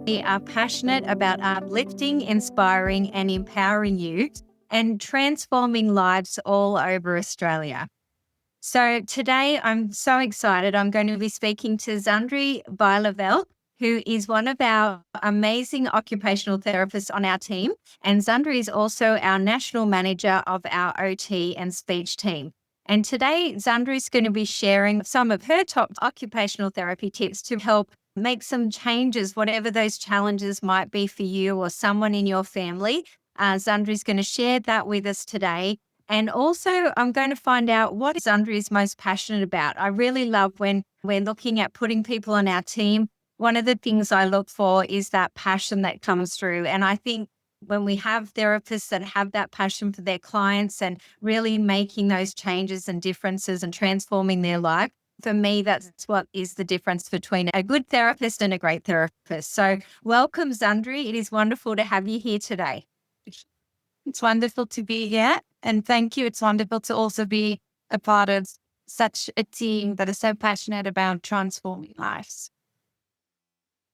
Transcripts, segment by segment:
We are passionate about uplifting, inspiring, and empowering you and transforming lives all over Australia. So today I'm so excited. I'm going to be speaking to Zandri Byleveldt, who is one of our amazing occupational therapists on our team. And Zandri is also our national manager of our OT and speech team. And today, Zandri is going to be sharing some of her top occupational therapy tips to help make some changes, whatever those challenges might be for you or someone in your family. Zandri is going to share that with us today. And also, I'm going to find out what Zandri is most passionate about. I really love when we're looking at putting people on our team. One of the things I look for is that passion that comes through. And I think when we have therapists that have that passion for their clients and really making those changes and differences and transforming their life, for me, that's what is the difference between a good therapist and a great therapist. So welcome, Zandri. It is wonderful to have you here today. It's wonderful to be here. And thank you. It's wonderful to also be a part of such a team that is so passionate about transforming lives.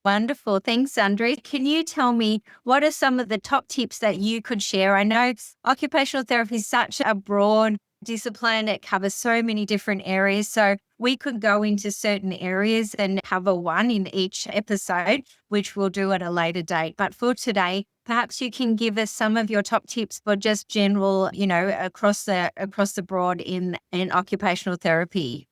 Wonderful. Thanks, Zandri. Can you tell me what are some of the top tips that you could share? I know occupational therapy is such a broad discipline. It covers so many different areas. So we could go into certain areas and cover one in each episode, which we'll do at a later date. But for today, perhaps you can give us some of your top tips for just general, across the board in occupational therapy.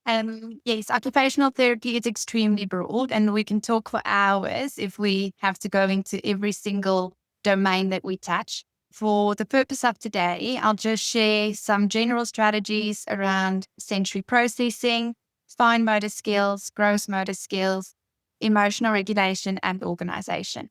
Yes, occupational therapy is extremely broad, and we can talk for hours if we have to go into every single domain that we touch. For the purpose of today, I'll just share some general strategies around sensory processing, fine motor skills, gross motor skills, emotional regulation, and organization.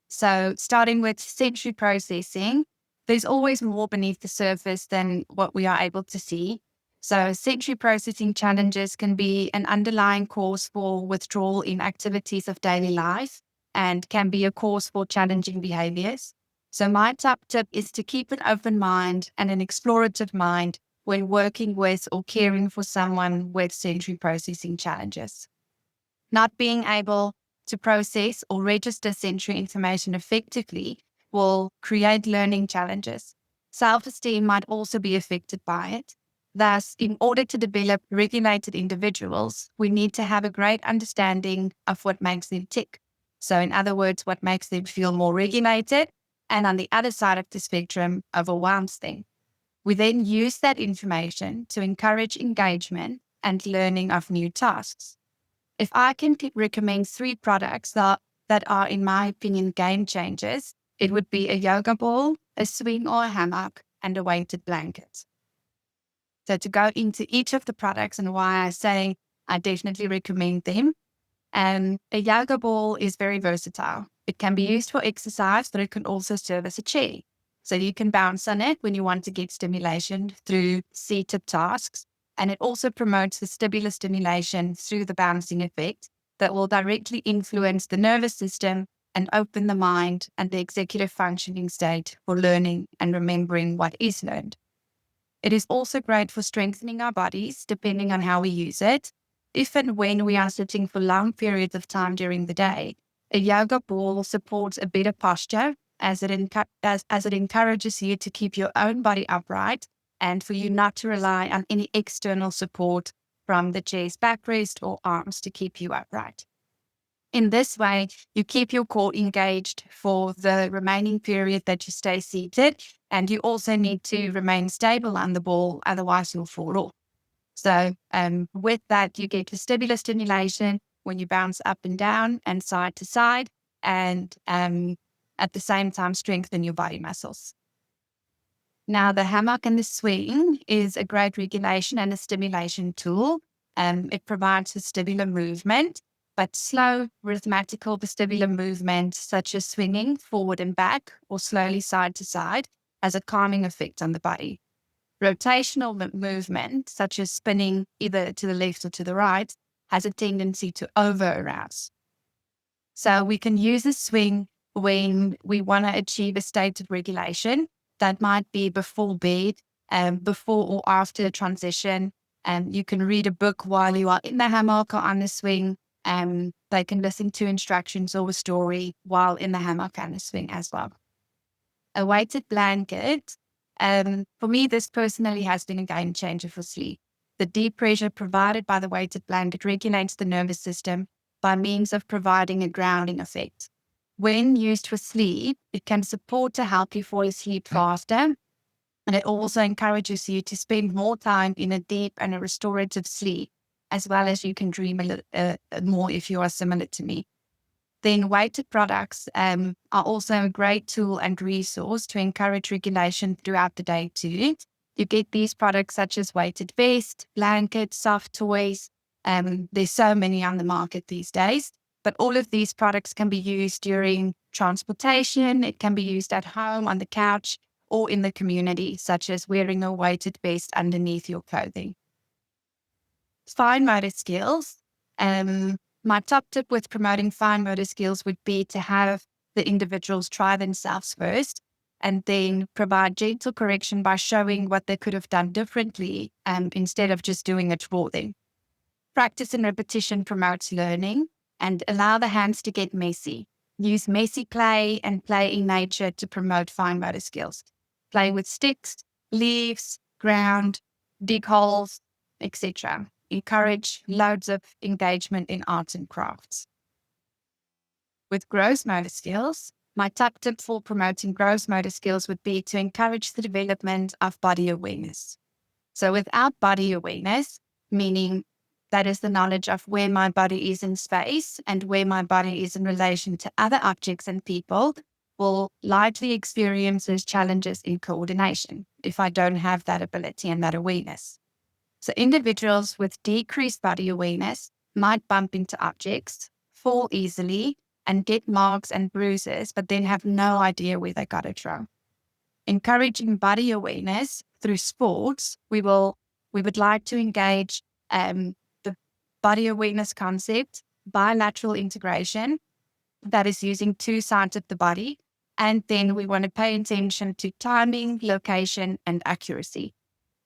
So starting with sensory processing, there's always more beneath the surface than what we are able to see. So sensory processing challenges can be an underlying cause for withdrawal in activities of daily life and can be a cause for challenging behaviors. So my top tip is to keep an open mind and an explorative mind when working with or caring for someone with sensory processing challenges. Not being able to process or register sensory information effectively will create learning challenges. Self-esteem might also be affected by it. Thus, in order to develop regulated individuals, we need to have a great understanding of what makes them tick. So in other words, what makes them feel more regulated, and on the other side of the spectrum, overwhelms them. We then use that information to encourage engagement and learning of new tasks. If I can recommend 3 products that are, in my opinion, game changers, it would be a yoga ball, a swing or a hammock, and a weighted blanket. So to go into each of the products and why I say I definitely recommend them. A yoga ball is very versatile. It can be used for exercise, but it can also serve as a chair. So you can bounce on it when you want to get stimulation through seated tasks. And it also promotes vestibular stimulation through the bouncing effect that will directly influence the nervous system and open the mind and the executive functioning state for learning and remembering what is learned. It is also great for strengthening our bodies, depending on how we use it. If and when we are sitting for long periods of time during the day, a yoga ball supports a better posture as it encourages you to keep your own body upright and for you not to rely on any external support from the chair's backrest or arms to keep you upright. In this way, you keep your core engaged for the remaining period that you stay seated, and you also need to remain stable on the ball, otherwise you'll fall off. So with that, you get vestibular stimulation when you bounce up and down and side to side, and at the same time strengthen your body muscles. Now, the hammock and the swing is a great regulation and a stimulation tool. It provides vestibular movement, but slow, rhythmical vestibular movement, such as swinging forward and back or slowly side to side, has a calming effect on the body. Rotational movement, such as spinning either to the left or to the right, has a tendency to over-arouse. So we can use a swing when we want to achieve a state of regulation. That might be before bed, before or after a transition. You can read a book while you are in the hammock or on the swing. They can listen to instructions or a story while in the hammock and the swing as well. A weighted blanket. For me, this personally has been a game changer for sleep. The deep pressure provided by the weighted blanket regulates the nervous system by means of providing a grounding effect. When used for sleep, it can support to help you fall asleep faster. And it also encourages you to spend more time in a deep and a restorative sleep, as well as you can dream a little more if you are similar to me. Then weighted products are also a great tool and resource to encourage regulation throughout the day too. You get these products such as weighted vest, blankets, soft toys. There's so many on the market these days, but all of these products can be used during transportation. It can be used at home, on the couch, or in the community, such as wearing a weighted vest underneath your clothing. Fine motor skills. My top tip with promoting fine motor skills would be to have the individuals try themselves first and then provide gentle correction by showing what they could have done differently instead of just doing it for them. Practice and repetition promotes learning, and allow the hands to get messy. Use messy clay and play in nature to promote fine motor skills. Play with sticks, leaves, ground, dig holes, etc. Encourage loads of engagement in arts and crafts. With gross motor skills, my top tip for promoting gross motor skills would be to encourage the development of body awareness. So without body awareness, meaning that is the knowledge of where my body is in space and where my body is in relation to other objects and people, will likely experience those challenges in coordination if I don't have that ability and that awareness. So individuals with decreased body awareness might bump into objects, fall easily, and get marks and bruises, but then have no idea where they got it from. Encouraging body awareness through sports, we would like to engage the body awareness concept, bilateral integration, that is using two sides of the body. And then we want to pay attention to timing, location, and accuracy.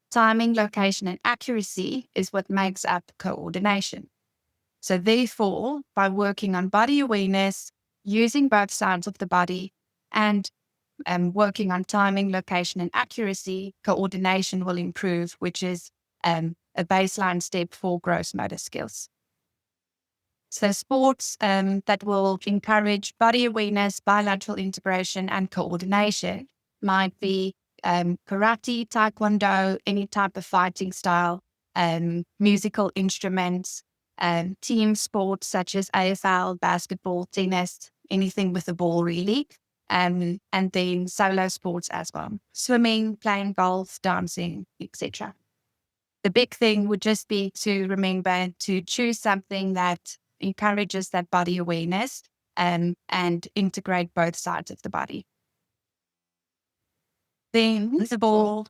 Timing, location, and accuracy is what makes up coordination. So therefore, by working on body awareness, using both sides of the body, and working on timing, location, and accuracy, coordination will improve, which is a baseline step for gross motor skills. So sports that will encourage body awareness, bilateral integration, and coordination might be karate, taekwondo, any type of fighting style, musical instruments, team sports such as AFL, basketball, tennis, anything with a ball really, and then solo sports as well, swimming, playing golf, dancing, etc. The big thing would just be to remember to choose something that encourages that body awareness and integrate both sides of the body. Then for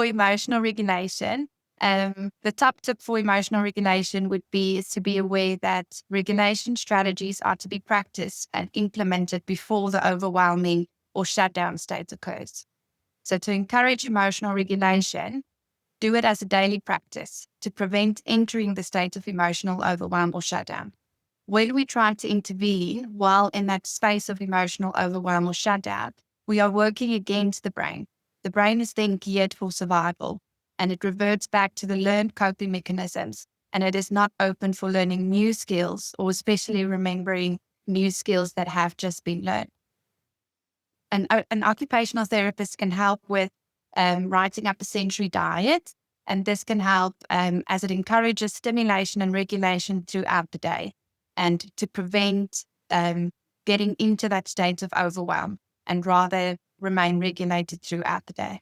emotional regulation, the top tip for emotional regulation would be is to be aware that regulation strategies are to be practiced and implemented before the overwhelming or shutdown state occurs. So to encourage emotional regulation, do it as a daily practice to prevent entering the state of emotional overwhelm or shutdown. When we try to intervene while in that space of emotional overwhelm or shutdown, we are working against the brain. The brain is then geared for survival, and it reverts back to the learned coping mechanisms, and it is not open for learning new skills or especially remembering new skills that have just been learned. An occupational therapist can help with writing up a sensory diet, and this can help as it encourages stimulation and regulation throughout the day, and to prevent getting into that state of overwhelm and rather remain regulated throughout the day.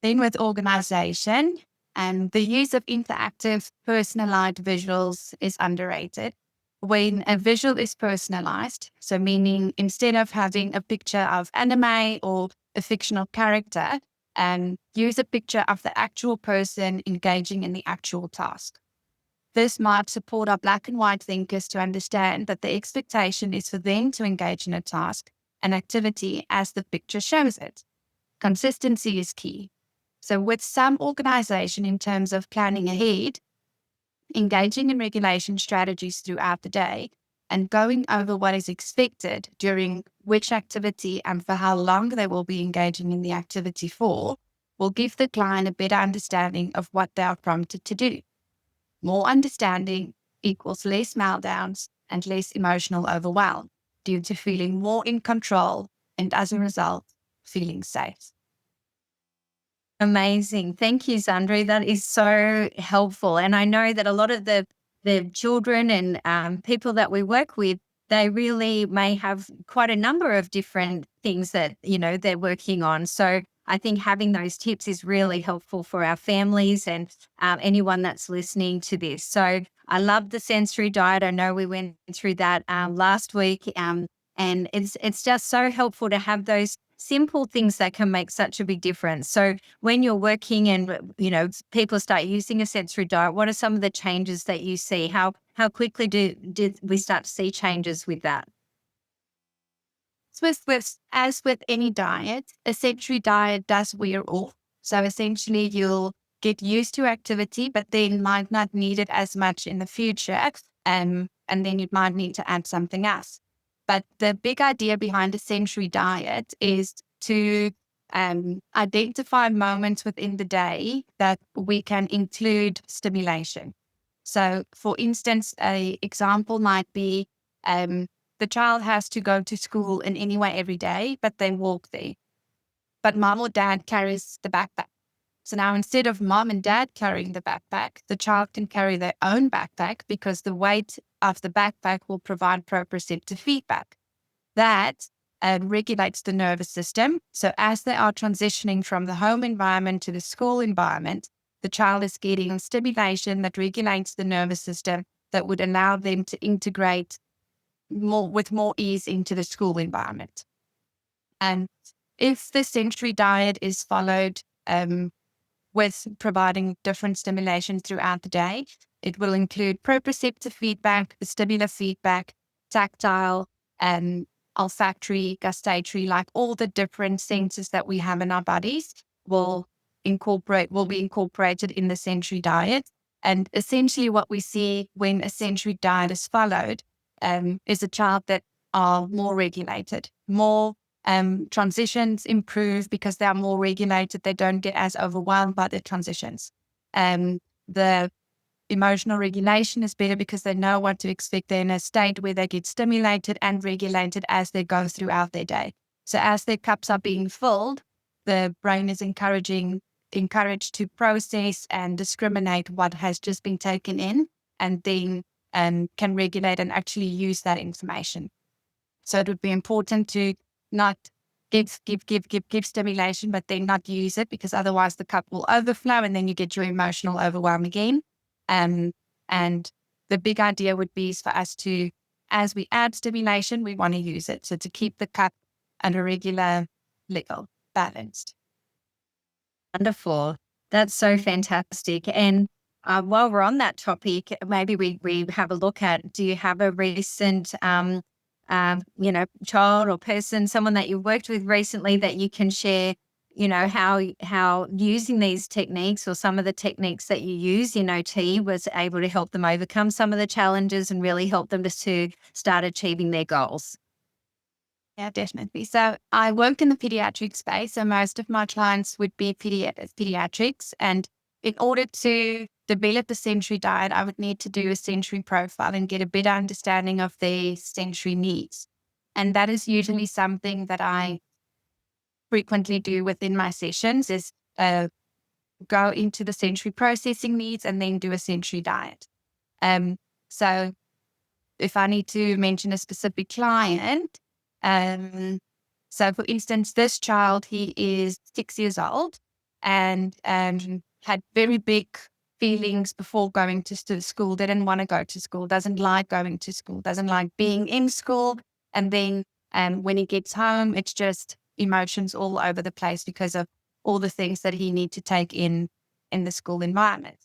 Then with organization, the use of interactive personalized visuals is underrated. When a visual is personalized, so meaning instead of having a picture of anime or a fictional character, use a picture of the actual person engaging in the actual task. This might support our black and white thinkers to understand that the expectation is for them to engage in a task, an activity as the picture shows it. Consistency is key. So with some organization in terms of planning ahead, engaging in regulation strategies throughout the day, and going over what is expected during which activity and for how long they will be engaging in the activity for, will give the client a better understanding of what they are prompted to do. More understanding equals less meltdowns and less emotional overwhelm due to feeling more in control and, as a result, feeling safe. Amazing. Thank you, Zandri. That is so helpful. And I know that a lot of the children and people that we work with, they really may have quite a number of different things that, they're working on. So I think having those tips is really helpful for our families and anyone that's listening to this. So I love the sensory diet. I know we went through that last week, and it's just so helpful to have those simple things that can make such a big difference. So when you're working and, people start using a sensory diet, what are some of the changes that you see? How quickly did we start to see changes with that? So as with any diet, a sensory diet does wear off. So essentially you'll get used to activity, but then might not need it as much in the future. And then you might need to add something else. But the big idea behind a sensory diet is to identify moments within the day that we can include stimulation. So for instance, a example might be the child has to go to school in any way every day, but they walk there. But mom or dad carries the backpack. So now instead of mom and dad carrying the backpack, the child can carry their own backpack because the weight of the backpack will provide proprioceptive feedback. That regulates the nervous system. So as they are transitioning from the home environment to the school environment, the child is getting stimulation that regulates the nervous system that would allow them to integrate with more ease into the school environment. And if the sensory diet is followed with providing different stimulation throughout the day, it will include proprioceptive feedback, vestibular feedback, tactile, and olfactory, gustatory, like all the different senses that we have in our bodies will be incorporated in the sensory diet. And essentially what we see when a sensory diet is followed is a child that are more regulated, more transitions improve because they are more regulated. They don't get as overwhelmed by their transitions. The emotional regulation is better because they know what to expect. They're in a state where they get stimulated and regulated as they go throughout their day. So as their cups are being filled, the brain is encouraged to process and discriminate what has just been taken in, and then can regulate and actually use that information. So it would be important to not give stimulation, but then not use it, because otherwise the cup will overflow and then you get your emotional overwhelm again. And the big idea would be for us to, as we add stimulation, we want to use it. So to keep the cup at a regular level, balanced. Wonderful. That's so fantastic. And while we're on that topic, maybe we have a look at, do you have a recent, child or person, someone that you worked with recently that you can share, how using these techniques or some of the techniques that you use in OT was able to help them overcome some of the challenges and really help them to start achieving their goals? Yeah, definitely. So I work in the pediatric space. So most of my clients would be pediatrics. And in order to develop a sensory diet, I would need to do a sensory profile and get a better understanding of their sensory needs. And that is usually something that I frequently do within my sessions, is go into the sensory processing needs and then do a sensory diet. So if I need to mention a specific client, so for instance, this child, he is 6 years old and had very big feelings before going to school. Didn't want to go to school, doesn't like going to school, doesn't like being in school. And then when he gets home, it's just emotions all over the place because of all the things that he needs to take in the school environment.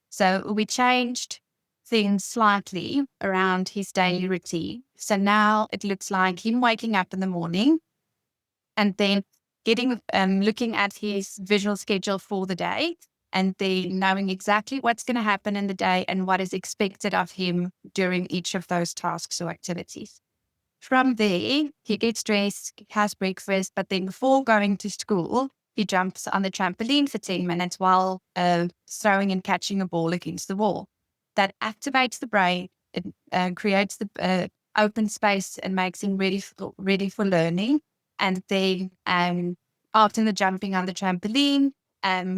So we changed things slightly around his daily routine. So now it looks like him waking up in the morning and then looking at his visual schedule for the day and then knowing exactly what's going to happen in the day and what is expected of him during each of those tasks or activities. From there, he gets dressed, has breakfast, but then before going to school, he jumps on the trampoline for 10 minutes while throwing and catching a ball against the wall. That activates the brain, it creates the open space and makes him ready for learning. And then after the jumping on the trampoline,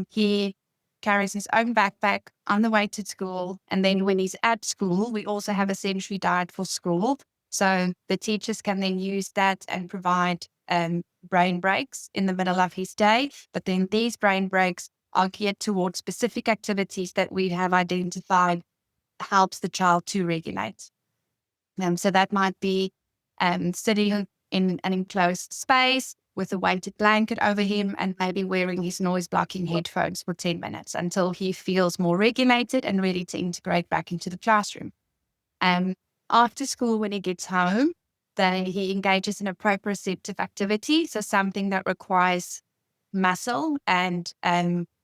he carries his own backpack on the way to school. And then when he's at school, we also have a sensory diet for school. So the teachers can then use that and provide brain breaks in the middle of his day. But then these brain breaks are geared towards specific activities that we have identified helps the child to regulate. So that might be sitting in an enclosed space with a weighted blanket over him and maybe wearing his noise blocking headphones for 10 minutes until he feels more regulated and ready to integrate back into the classroom. After school, when he gets home, then he engages in a proprioceptive activity, so something that requires muscle and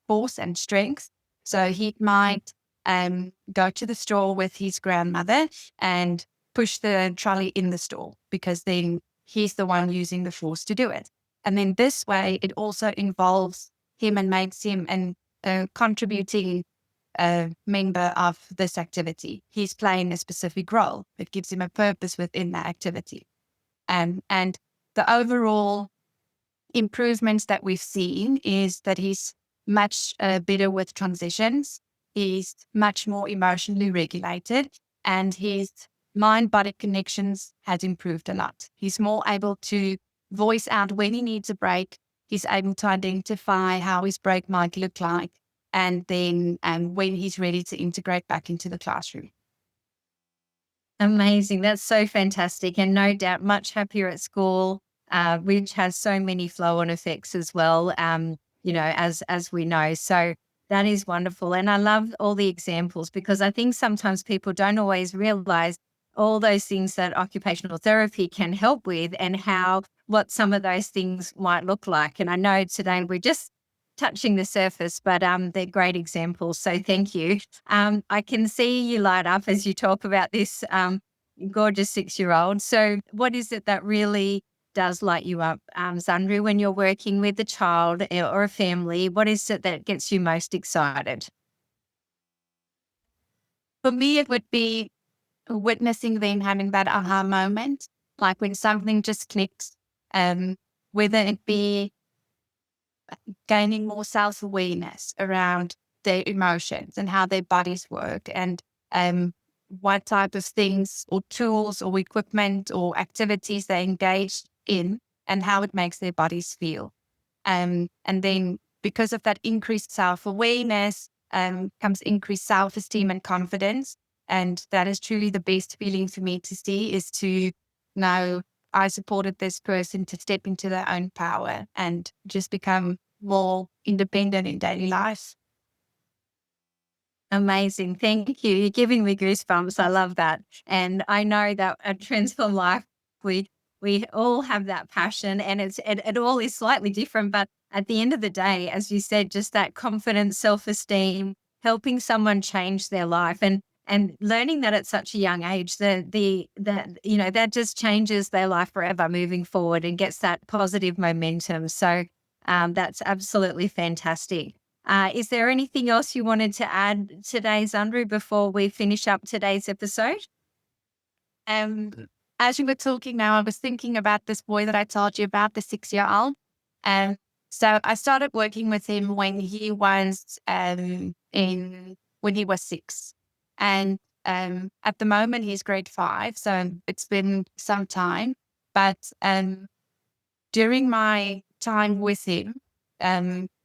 force and strength. So he might go to the store with his grandmother and push the trolley in the store because then he's the one using the force to do it. And then this way, it also involves him and makes him a contributing member of this activity. He's playing a specific role. It gives him a purpose within that activity. And the overall improvements that we've seen is that he's much better with transitions. He's much more emotionally regulated, and his mind-body connections has improved a lot. He's more able to voice out when he needs a break. He's able to identify how his break might look like, and then when he's ready to integrate back into the classroom. Amazing. That's so fantastic. And no doubt much happier at school, which has so many flow-on effects as well, as we know. So that is wonderful. And I love all the examples because I think sometimes people don't always realize all those things that occupational therapy can help with and what some of those things might look like. And I know today we're just touching the surface, but they're great examples. So thank you. I can see you light up as you talk about this gorgeous 6-year-old. So what is it that really does light you up, Zandri, when you're working with a child or a family? What is it that gets you most excited? For me, it would be witnessing them having that aha moment, like when something just clicks, whether it be gaining more self-awareness around their emotions and how their bodies work and what type of things or tools or equipment or activities they engage in and how it makes their bodies feel. And then because of that increased self-awareness comes increased self-esteem and confidence. And that is truly the best feeling for me to see, is to know I supported this person to step into their own power and just become more independent in daily life. Amazing. Thank you. You're giving me goosebumps. I love that. And I know that at Transform Life, we all have that passion, and it all is slightly different. But at the end of the day, as you said, just that confidence, self-esteem, helping someone change their life and learning that at such a young age, that just changes their life forever moving forward and gets that positive momentum. So that's absolutely fantastic. Is there anything else you wanted to add today, Zandri, before we finish up today's episode? As you were talking now, I was thinking about this boy that I told you about, the 6-year-old. So I started working with him when he was when he was 6, and at the moment he's grade 5. So it's been some time, but during my time with him,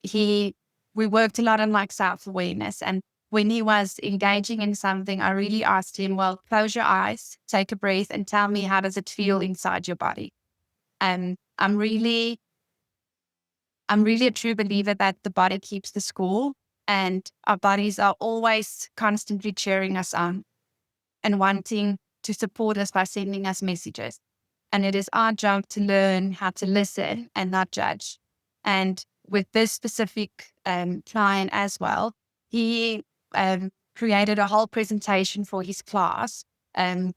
we worked a lot on like self-awareness. And when he was engaging in something, I really asked him, well, close your eyes, take a breath, and tell me, how does it feel inside your body? And I'm really a true believer that the body keeps the score, and our bodies are always constantly cheering us on and wanting to support us by sending us messages. And it is our job to learn how to listen and not judge. And with this specific client as well, he created a whole presentation for his class,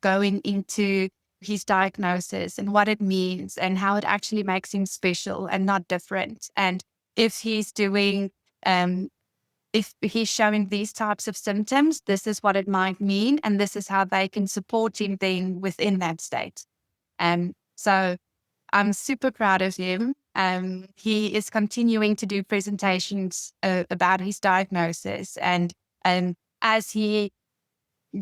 going into his diagnosis and what it means and how it actually makes him special and not different. And if he's doing, if he's showing these types of symptoms, this is what it might mean, and this is how they can support him then within that state. So I'm super proud of him. He is continuing to do presentations about his diagnosis, and as he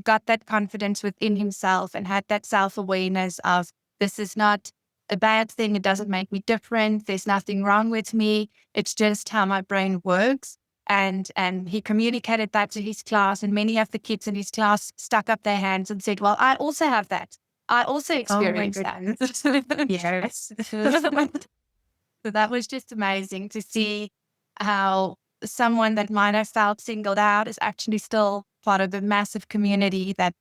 got that confidence within himself and had that self-awareness of, this is not a bad thing, it doesn't make me different, there's nothing wrong with me, it's just how my brain works. And he communicated that to his class, and many of the kids in his class stuck up their hands and said, well, I also have that. I also experienced that. Yes. So that was just amazing to see how someone that might have felt singled out is actually still part of a massive community that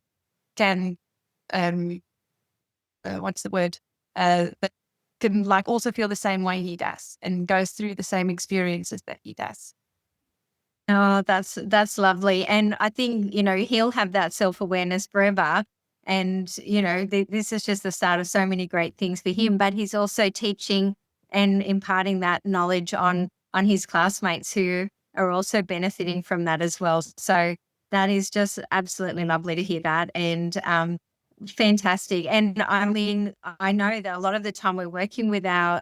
can, what's the word? That can like also feel the same way he does and goes through the same experiences that he does. Oh, that's lovely. And I think, he'll have that self-awareness forever. And, this is just the start of so many great things for him, but he's also teaching and imparting that knowledge on his classmates who are also benefiting from that as well. So that is just absolutely lovely to hear that. And fantastic. And I mean, I know that a lot of the time we're working with our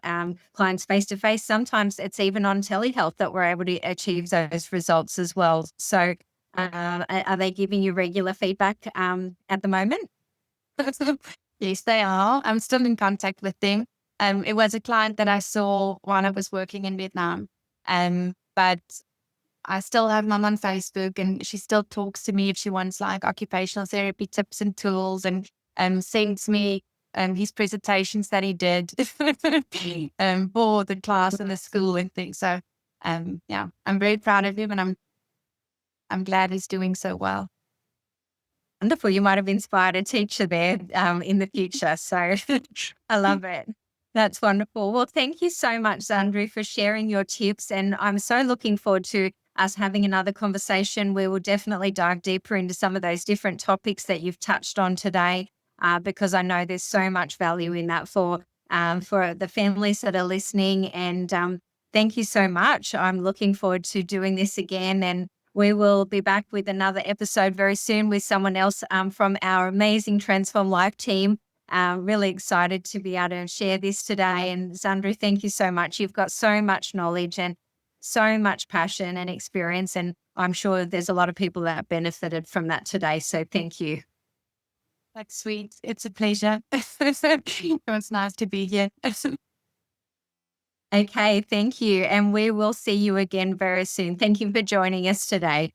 clients face to face. Sometimes it's even on telehealth that we're able to achieve those results as well. So are they giving you regular feedback at the moment? Yes, they are. I'm still in contact with them. It was a client that I saw when I was working in Vietnam. But I still have mom on Facebook, and she still talks to me if she wants like occupational therapy tips and tools, and sends me his presentations that he did for the class and the school and things. So yeah, I'm very proud of him, and I'm glad he's doing so well. Wonderful. You might have inspired a teacher there in the future. So I love it. That's wonderful. Well, thank you so much, Zandri, for sharing your tips. And I'm so looking forward to us having another conversation. We will definitely dive deeper into some of those different topics that you've touched on today, because I know there's so much value in that for the families that are listening. And thank you so much. I'm looking forward to doing this again, and we will be back with another episode very soon with someone else from our amazing Transform Life team. Really excited to be able to share this today. And Zandri, thank you so much. You've got so much knowledge and so much passion and experience, and I'm sure there's a lot of people that benefited from that today. So thank you. That's sweet. It's a pleasure. It's nice to be here. Okay, thank you. And we will see you again very soon. Thank you for joining us today.